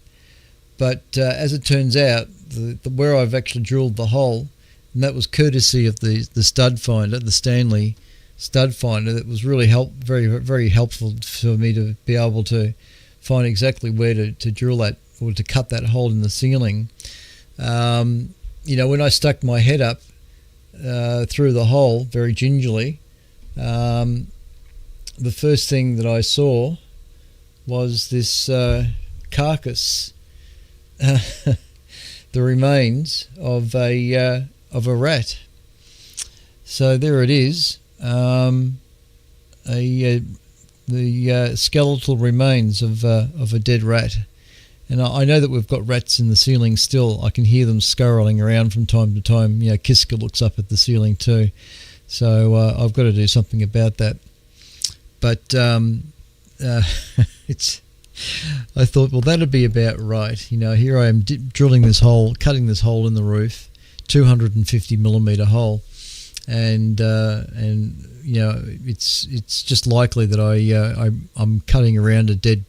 But as it turns out, where I've actually drilled the hole, and that was courtesy of the stud finder, the Stanley stud finder, that was really very, very helpful for me to be able to find exactly where to drill that, or to cut that hole in the ceiling. When I stuck my head up through the hole very gingerly, the first thing that I saw was this carcass, the remains of a rat. So there it is, the skeletal remains of a dead rat. And I know that we've got rats in the ceiling still. I can hear them scurrying around from time to time. Kiska looks up at the ceiling too. So I've got to do something about that. But I thought, well, that'd be about right. Here I am drilling this hole, cutting this hole in the roof, 250 millimeter hole, and it's just likely that I'm cutting around a dead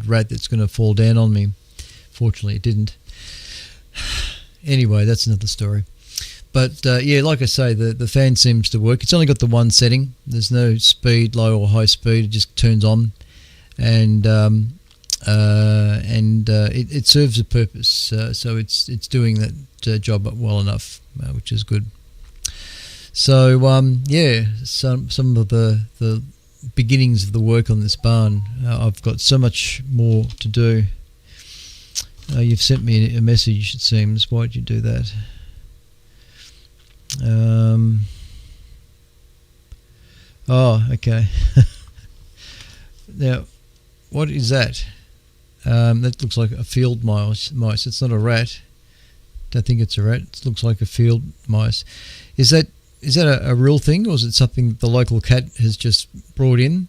rat that's going to fall down on me. Fortunately, it didn't. Anyway, that's another story. But like I say, the fan seems to work. It's only got the one setting. There's no speed, low or high speed. It just turns on, and it serves a purpose. So it's doing that job well enough, which is good. So some of the beginnings of the work on this barn. I've got so much more to do. You've sent me a message, it seems. Why'd you do that? Okay. Now, what is that? That looks like a field mice. It's not a rat. Don't think it's a rat. It looks like a field mice. Is that a real thing, or is it something that the local cat has just brought in?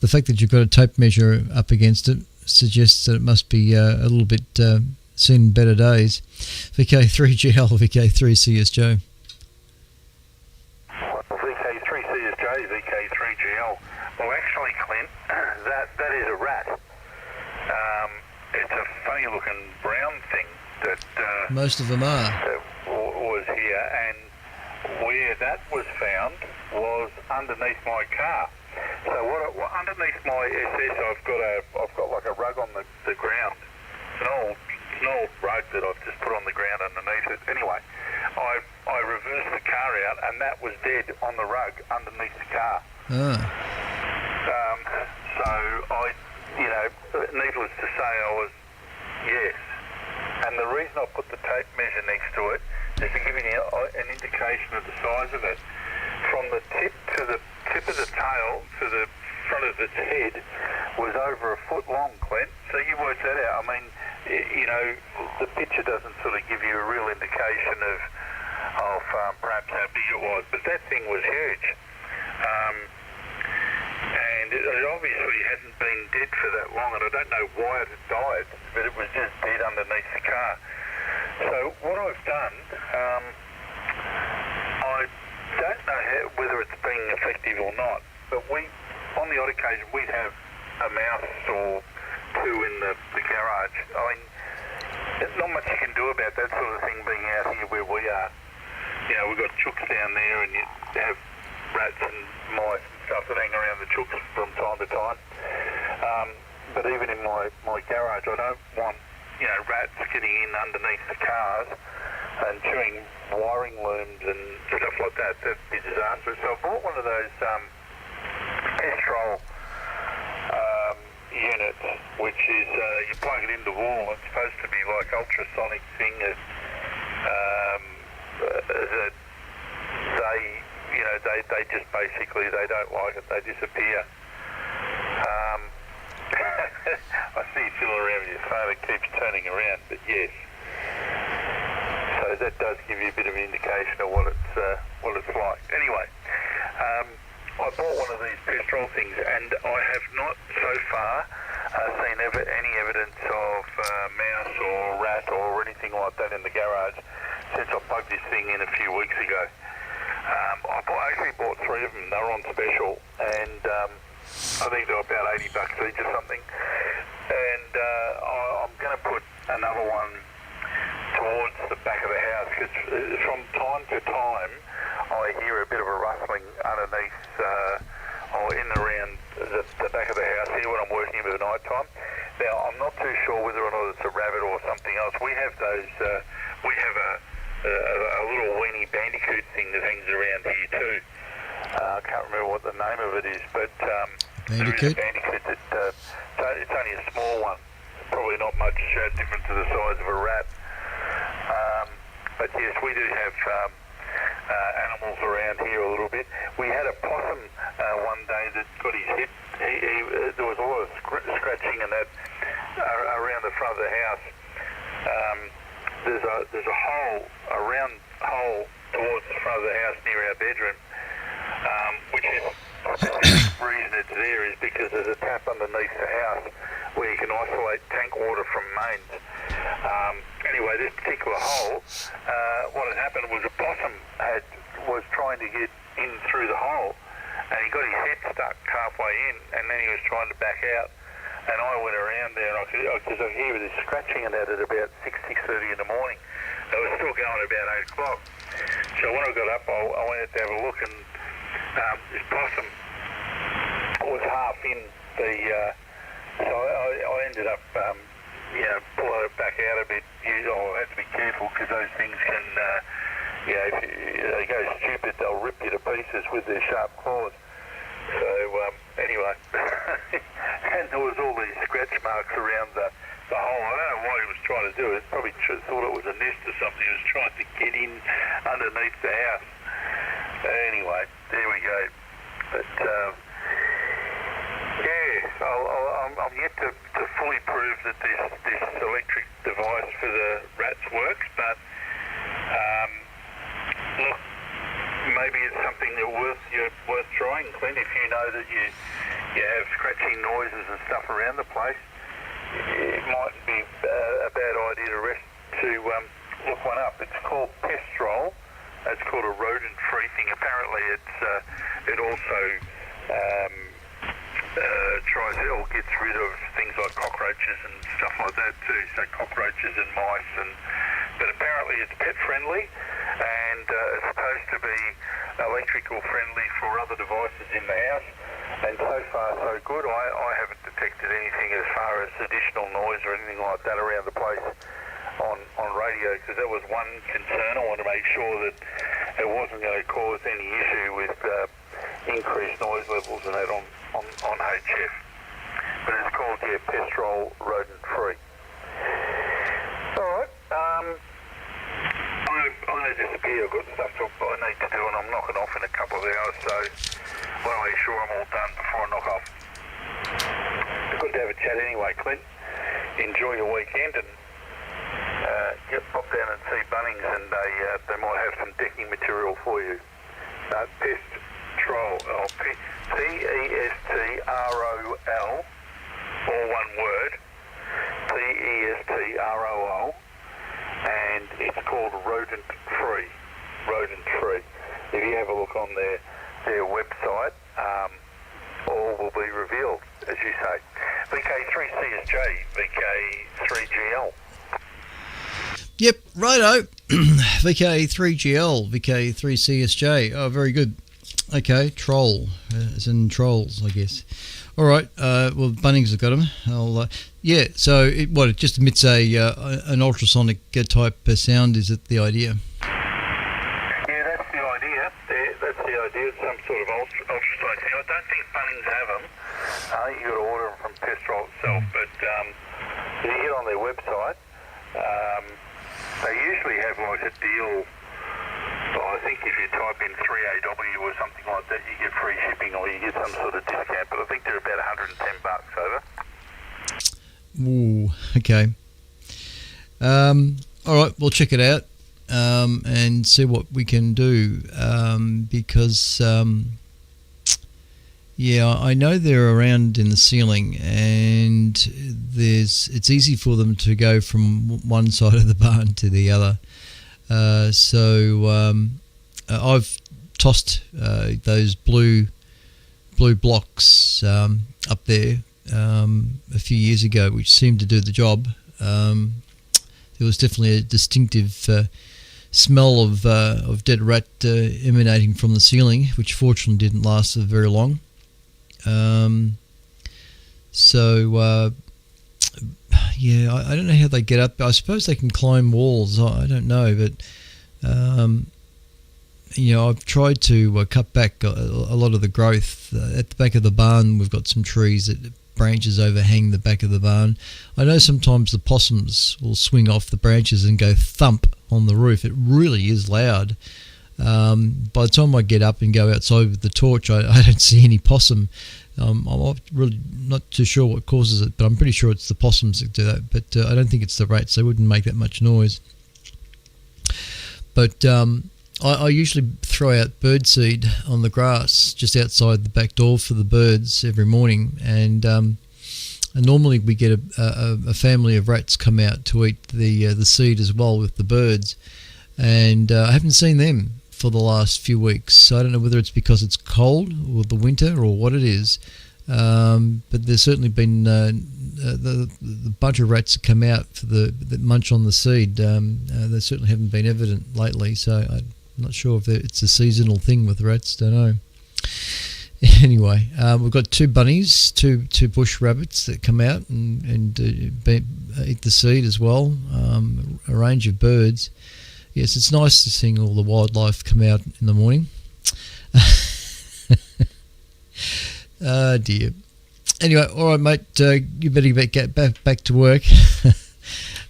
The fact that you've got a tape measure up against it suggests that it must be a little bit seen better days. VK3GL, VK3CSJ. VK3CSJ, VK3GL. Well, actually, Clint, that is a rat. It's a funny-looking brown thing that... Most of them are. That was here, and where that was found was underneath my car. So underneath my SS, I've got like a rug on the ground. It's an old rug that I've just put on the ground underneath it. Anyway, I reversed the car out, and that was dead on the rug underneath the car. So needless to say, yes. And the reason I put the tape measure next to it is to give you an indication of the size of it. From the tip of the tail to the front of its head was over a foot long, Clint. So you work that out. I mean, the picture doesn't sort of give you a real indication of perhaps how big it was, but that thing was huge. And it obviously hadn't been dead for that long, and I don't know why it had died, but it was just dead underneath the car. So what I've done, I don't know whether it's been effective or not, but on the odd occasion, we'd have a mouse or two in the garage. I mean, there's not much you can do about that sort of thing being out here where we are. We've got chooks down there, and you have rats and mice and stuff that hang around the chooks from time to time. But even in my garage, I don't want rats getting in underneath the cars and chewing wiring looms and stuff like that. That'd be disastrous. So I bought one of those Pestrol units, which is you plug it into the wall. It's supposed to be like ultrasonic thing that they just basically they don't like it. They disappear. I see you fiddling around with your phone. It keeps turning around, but yes. So that does give you a bit of an indication of what it's like. Anyway, I bought one of these Pestrol things, and I have not so far seen any evidence of mouse or rat or anything like that in the garage since I plugged this thing in a few weeks ago. I actually bought 3 of them. They were on special, and I think they were about $80 each or something. And I'm going to put another one towards the back of the house, because from time to time I hear a bit of a rustling underneath or in and around the back of the house here when I'm working at night time. Now, I'm not too sure whether or not it's a rabbit or something else. We have those, we have a little weenie bandicoot thing that hangs around here too. I can't remember what the name of it is, but Bandicoot? there is a bandicoot that it's only a small one. Probably not much different to the size of a rat. But yes, we do have animals around here a little bit. We had a possum one day that got his hip. There was a lot of scratching and that around the front of the house. There's a hole, a round hole towards the front of the house near our bedroom, which is the reason it's there is because there's a tap underneath the house where you can isolate tank water from mains. Anyway, this particular hole, what had happened was a possum was trying to get in through the hole, and he got his head stuck halfway in, and then he was trying to back out. And I went around there, and I could hear this scratching and that at about 6:30 in the morning. It was still going about 8 o'clock. So when I got up, I went out to have a look, and this possum was half in the. So I ended up, pulling it back out a bit. I had to be careful because those things can, if they go stupid, they'll rip you to pieces with their sharp claws. So anyway, and there was all these scratch marks around the hole. I don't know what he was trying to do. He probably thought it was a nest or something. He was trying to get in underneath the house. Anyway, there we go. But I'm yet to fully prove that this electric device for the rats works, but look, maybe it's something that worth trying, Clint. If you know that you have scratching noises and stuff around the place, it might be a bad idea to look one up. It's called Pestrol. It's called a rodent-free thing. Apparently, it also tries or gets rid of things like cockroaches and stuff like that too. So cockroaches and mice, but apparently it's pet friendly, and it's supposed to be electrical friendly for other devices in the house. And so far so good. I haven't detected anything as far as additional noise or anything like that around the place on radio, because that was one concern. I want to make sure that it wasn't going to cause any issue with increased noise levels and that on HF. But it's called, Pestrol Rodent Free. Alright, I disappear. I've got stuff I need to do, and I'm knocking off in a couple of hours, so I want to make sure I'm all done before I knock off. Good to have a chat anyway, Clint. Enjoy your weekend, and pop down and see Bunnings, and they might have some decking material for you. Pestrol, Pestrol, all one word, Pestrol, and it's called Rodent Free. Rodent Free. If you have a look on their website, all will be revealed, as you say. VK3CSJ, VK3GL. Yep, righto. VK3GL, VK3CSJ. Oh, very good. Okay, troll, as in trolls, I guess. All right. Well, Bunnings have got them. Yeah. So it just emits an ultrasonic type sound. Is it the idea? Yeah, that's the idea. That's the idea. Some sort of ultrasonic thing. I don't think Bunnings have them. You got to order them from Pestrol itself. But if you get on their website, they usually have like a deal. I think if you type in 3AW or something like that, you get free shipping or you get some sort of discount. But I think they're about $110 over. Ooh. Okay. All right. We'll check it out and see what we can do because yeah, I know they're around in the ceiling, and it's easy for them to go from one side of the barn to the other. So I've tossed those blue blocks up there a few years ago, which seemed to do the job. There was definitely a distinctive smell of dead rat emanating from the ceiling, which fortunately didn't last for very long. Yeah, I don't know how they get up. I suppose they can climb walls. I don't know, but I've tried to cut back a lot of the growth. At the back of the barn, we've got some trees that branches overhang the back of the barn. I know sometimes the possums will swing off the branches and go thump on the roof. It really is loud. By the time I get up and go outside with the torch, I don't see any possum. I'm really not too sure what causes it, but I'm pretty sure it's the possums that do that. But I don't think it's the rats. They wouldn't make that much noise. But I usually throw out birdseed on the grass just outside the back door for the birds every morning. And normally we get a family of rats come out to eat the seed as well with the birds. And I haven't seen them for the last few weeks. So I don't know whether it's because it's cold or the winter or what it is. But there's certainly been the bunch of rats that come out that munch on the seed. They certainly haven't been evident lately. So I'm not sure if it's a seasonal thing with rats. Don't know. Anyway, we've got two bunnies, two bush rabbits that come out and eat the seed as well. A range of birds. Yes, it's nice to see all the wildlife come out in the morning. Oh dear. Anyway, all right, mate. You better get back to work,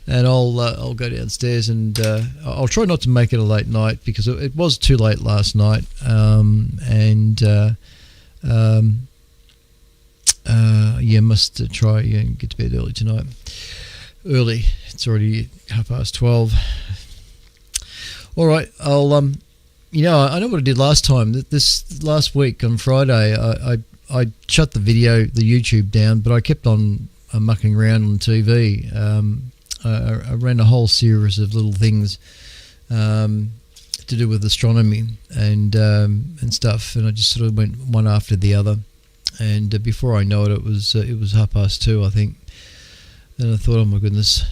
and I'll go downstairs and I'll try not to make it a late night because it was too late last night. Must try and get to bed early tonight. Early. It's already 12:30. All right, I'll I know what I did last time. This last week on Friday, I shut the YouTube down, but I kept on mucking around on TV. I ran a whole series of little things to do with astronomy and stuff, and I just sort of went one after the other. And before I know it, it was 2:30, I think. And I thought, oh my goodness.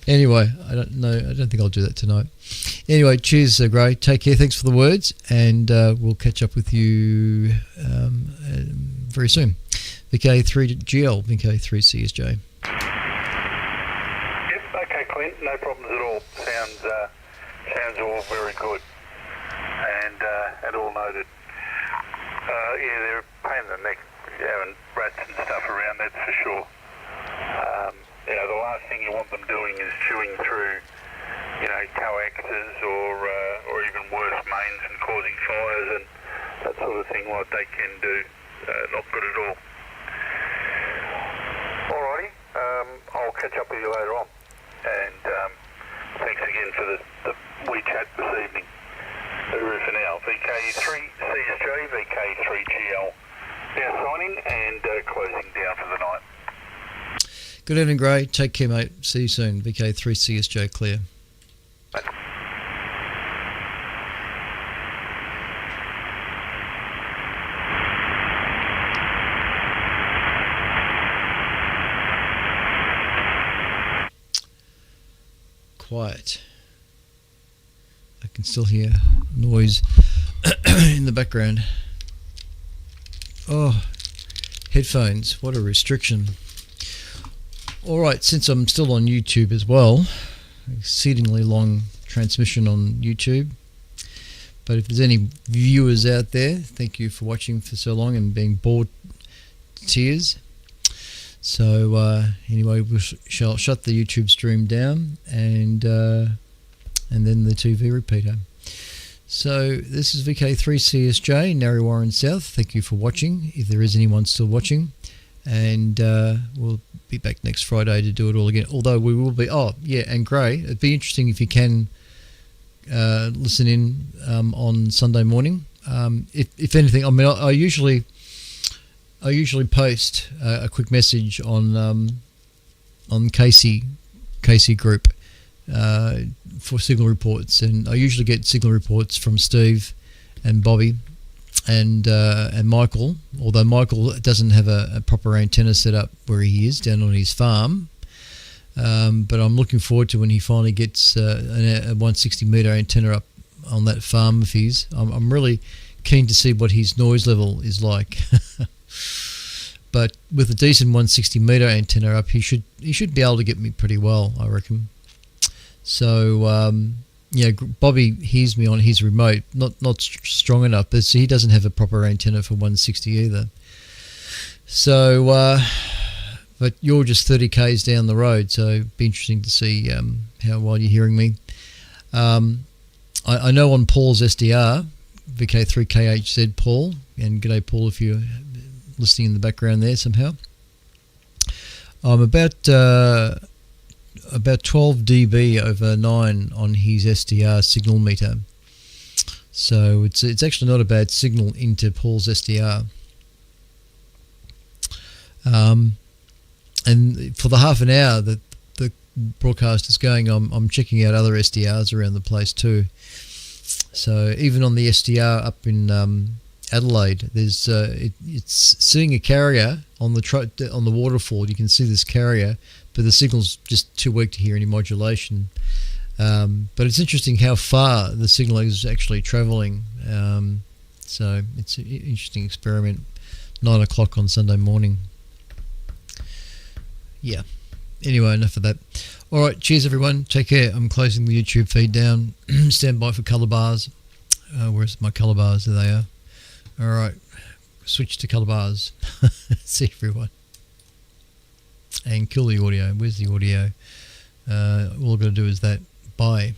Anyway, I don't know. I don't think I'll do that tonight. Anyway, cheers, Gray. Take care. Thanks for the words, and we'll catch up with you very soon. VK3GL, VK3CSJ. Yep. Okay, Clint. No problems at all. Sounds all very good, and all noted. They're a pain in the neck having rats and stuff around. That's for sure. The last thing you want them doing is chewing through, coaxes or even worse, mains and causing fires and that sort of thing like they can do. Not good at all. Alrighty, I'll catch up with you later on. And thanks again for the wee chat this evening. Over for now. VK3CSJ, VK3GL now signing and closing down for the night. Good evening, Gray. Take care, mate. See you soon. VK3CSJ clear. Quiet. I can still hear noise the background. Oh, headphones. What a restriction. All right, since I'm still on YouTube as well, exceedingly long transmission on YouTube. But if there's any viewers out there, thank you for watching for so long and being bored to tears. So anyway, we shall shut the YouTube stream down and then the TV repeater. So this is VK3CSJ, Narre Warren South. Thank you for watching, if there is anyone still watching. And we'll be back next Friday to do it all again. Although we will be, oh yeah, and Gray, it'd be interesting if you can listen in on Sunday morning. If anything, I mean, I usually post a quick message on Casey Group for signal reports, and I usually get signal reports from Steve and Bobby and Michael. Although Michael doesn't have a proper antenna set up where he is down on his farm. But I'm looking forward to when he finally gets a 160 metre antenna up on that farm of his. I'm really keen to see what his noise level is like. But with a decent 160 metre antenna up, he should be able to get me pretty well, I reckon. So yeah, Bobby hears me on his remote, not strong enough, but he doesn't have a proper antenna for 160 either. So. But you're just 30 k's down the road, so it'd be interesting to see how well you're hearing me. I know on Paul's SDR, VK3KHZ Paul, and g'day Paul if you're listening in the background there somehow. I'm about 12 dB over 9 on his SDR signal meter. So it's actually not a bad signal into Paul's SDR. And for the half an hour that the broadcast is going, I'm checking out other SDRs around the place too. So even on the SDR up in Adelaide, there's it's seeing a carrier on the waterfall. You can see this carrier, but the signal's just too weak to hear any modulation. But it's interesting how far the signal is actually travelling. So it's an interesting experiment. 9 o'clock on Sunday morning. Yeah. Anyway, enough of that. All right. Cheers, everyone. Take care. I'm closing the YouTube feed down. Stand by for colour bars. Where's my colour bars? There they are. All right. Switch to colour bars. See everyone. And kill the audio. Where's the audio? All I've got to do is that. Bye.